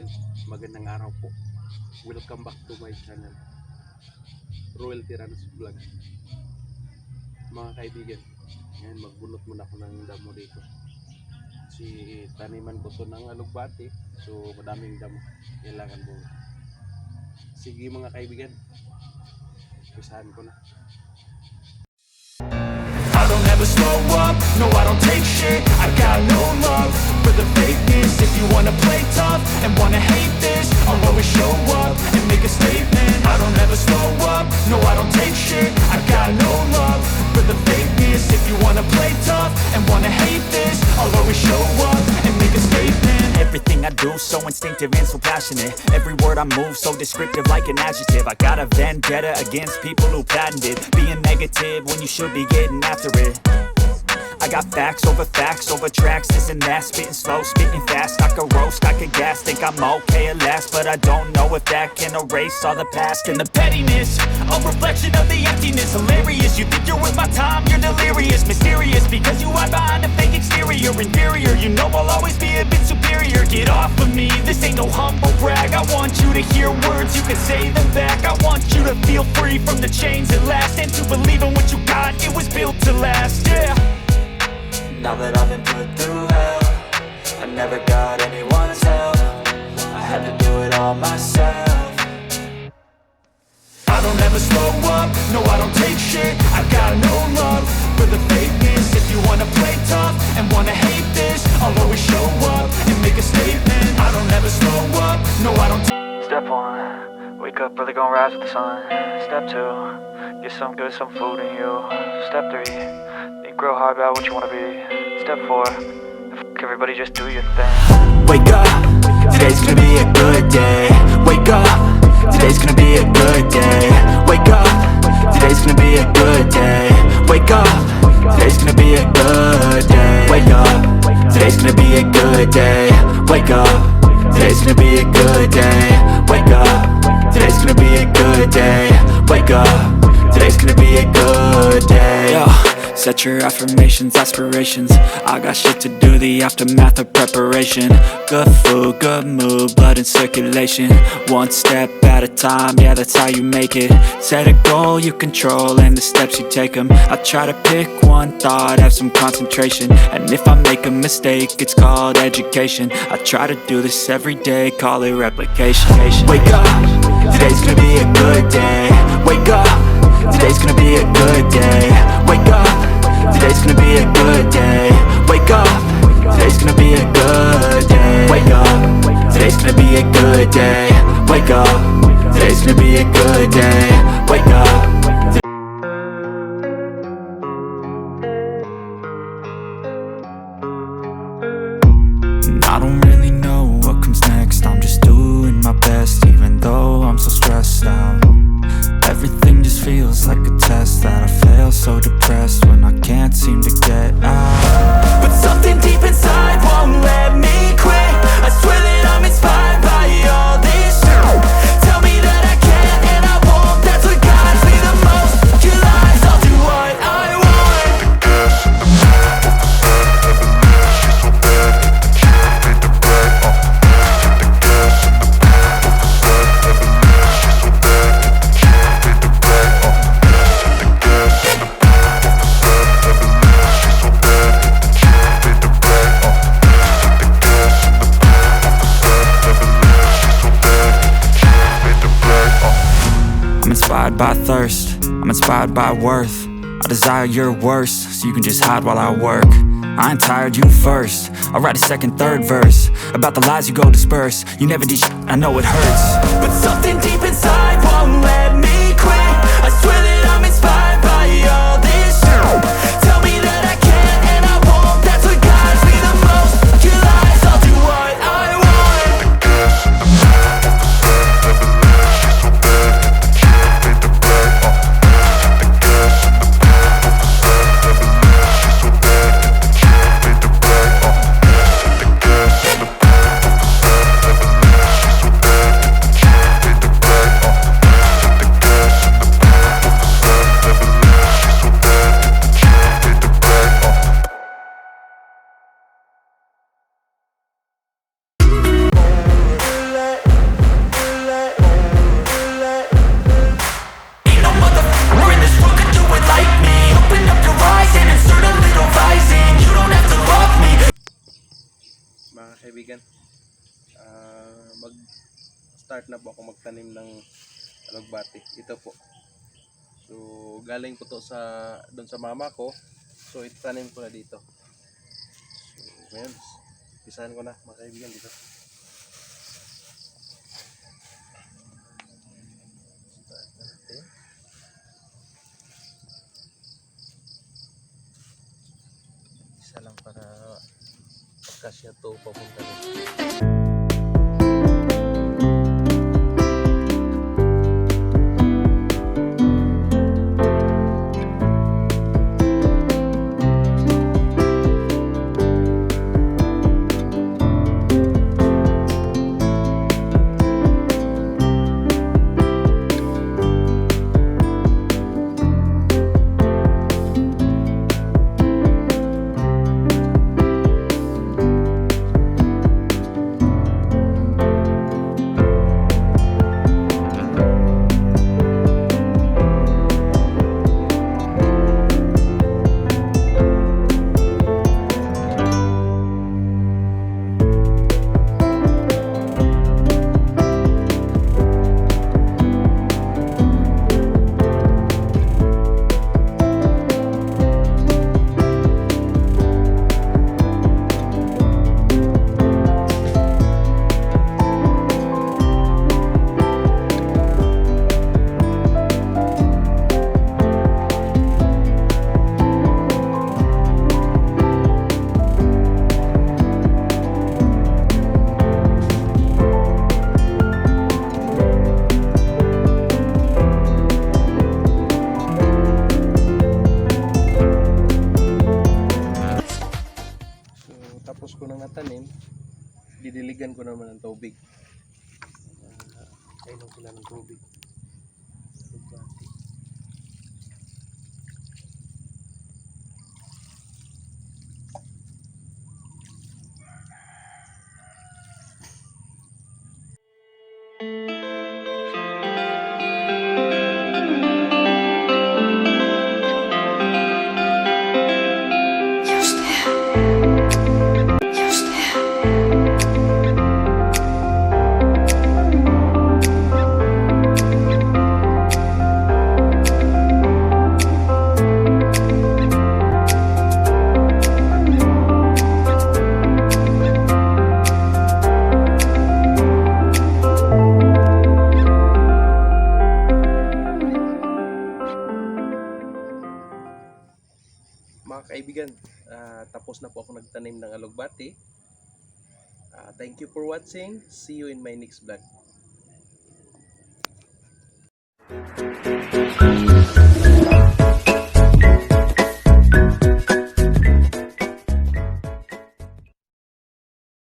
kaibigan, magandang araw po. Welcome back to my channel, Royal Tiranos Vlog. Mga kaibigan, ngayon magbunot muna ako ng damo dito. Si taniman ko to ng alugbati, so madaming damo kailangan bunga. Sige mga kaibigan, usahan ko na. I don't ever slow up, no I don't take shit. I got no love for the fakeness. If you wanna play tough and wanna hate this, I'll always show up and make a statement. I don't ever slow up, no I don't take shit. I got no love for the fakeness. If you wanna play tough and wanna hate this, I'll always show up and make a statement. Everything I do so instinctive and so passionate. Every word I move so descriptive like an adjective. I got a vendetta against people who patented being negative when you should be getting after it. I got facts over tracks, this and that. Spitting slow, spitting fast, I could roast, I could gas. Think I'm okay at last, but I don't know if that can erase all the past. And the pettiness, a reflection of the emptiness. Hilarious, you think you're worth my time, you're delirious. Mysterious, because you hide behind a fake exterior. Inferior, you know I'll always be a bit superior. Get off of me, this ain't no humble brag. I want you to hear words, you can say them back. I want you to feel free from the chains at last, and to believe in what you got, it was built to last, yeah. Now that I've been put through hell, I never got anyone's help. I had to do it all myself. I don't ever slow up, no I don't take shit. I got no love for the fakeness. If you wanna play tough and wanna hate this, I'll always show up and make a statement. I don't ever slow up, no I don't Step 1, wake up early, gon' rise with the sun. Step 2, get some good, some food in you. Step 3, think real hard about what you wanna be. Step 4, fuck everybody, just do your thing. Wake up, today's gonna be a good day. Wake up, today's gonna be a good day. Wake up, today's gonna be a good day. Wake up, today's gonna be a good day. Wake up, today's gonna be a good day. Wake up, today's gonna be a good day. Wake up, today's gonna be a good day. Wake up, today's gonna be a good day. Yo. Set your affirmations, aspirations. I got shit to do, the aftermath of preparation. Good food, good mood, blood in circulation. One step at a time, yeah, that's how you make it. Set a goal you control and the steps you take them. I try to pick one thought, have some concentration. And if I make a mistake, it's called education. I try to do this every day, call it replication. Wake up, today's gonna be a good day. Wake up, today's gonna be a good day. Wake up, today's gonna be a good day. Wake up, today's gonna be a good day. Wake up, today's gonna be a good day. Wake up, today's gonna be a good day. Wake up. I don't really know what comes next. I'm just doing my best, even though I'm so stressed out. Everything just feels like a test that I fail, so depressed when I can't seem to get out. But something deep inside won't let me quit. I swear that I'm inspired by all this shit. Tell me that I can and I won't. That's what guides me the most. Your lies, I'll do what I want. I'm inspired by thirst, I'm inspired by worth. I desire your worst, so you can just hide while I work. I ain't tired, you first. I'll write a second, third verse about the lies you go disperse. You never did shit, I know it hurts. But something deep inside won't let me quit. I swear that I'm inspired by all this shit. Tell me that I can and I won't. That's what guides me the most. Your lies, I'll do what I want. kaibigan, mag-start na po ako magtanim ng alugbati. Ito po. So, galing po to doon sa mama ko. So, itanim ko na dito. So, ngayon, pisahan ko na mga kaibigan dito. Start natin. Isa lang para pagkasya to papunta dito. Tapos ko nang natanim, didiligan ko naman ng tubig. Kailan sila ng tubig. Mga kaibigan, tapos na po ako nagtanim ng alugbati. Thank you for watching. See you in my next vlog.